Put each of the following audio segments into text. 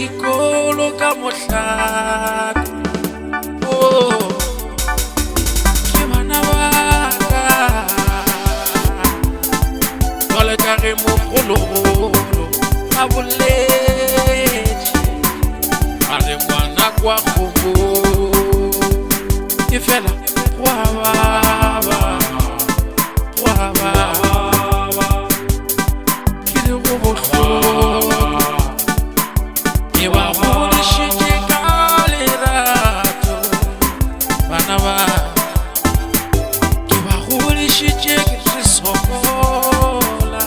dikolo ka mohlako. Oh, ke bana ba ka jwale ka re mogologolo a boletše a re ngwana kwa kgomo ke fela go a baba go a baba ke le go bohloko ke ba godisitše ka lerato bana ba ke ba godisitše ke se sokola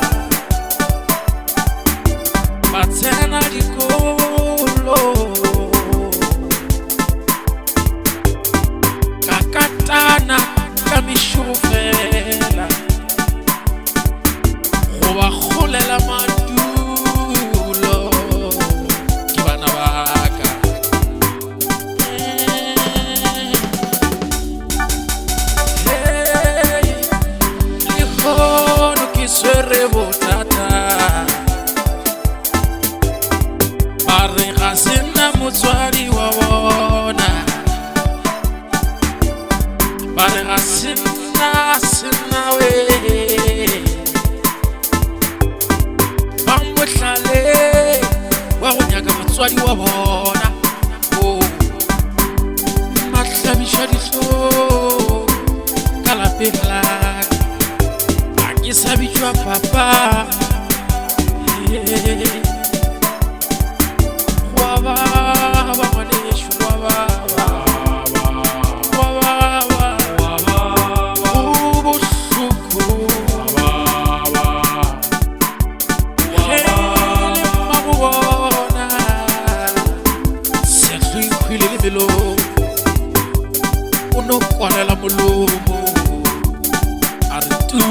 ba tsena dikolo ka katana ka mešogo fela go ba golela madulo ke bana ba ka. Lehono ke swere bothata ba re ga se nna motswadi wa bona ba re ga se nna we ba mohlale wa go nyaka motswadi wa bona. Oh, mahlabiša dihlong ka lapeng laka ga ke sa bitšwa papa. Wa baba ngwanešo wa baba wa baba go bohloko ge le mma go bona setlho ikhwile le melong o no kwalela molomo a re tu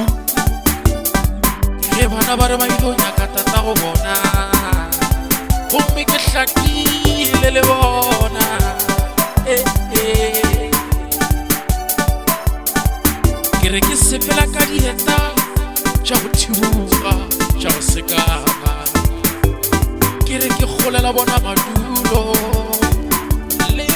ge bana ba re ba ile o nyaka tata go bona gomme ke hlakile le bona. Ke re ke sepela ka dieta tša go thibuga tša go sekama ke re ke golela bona madulo le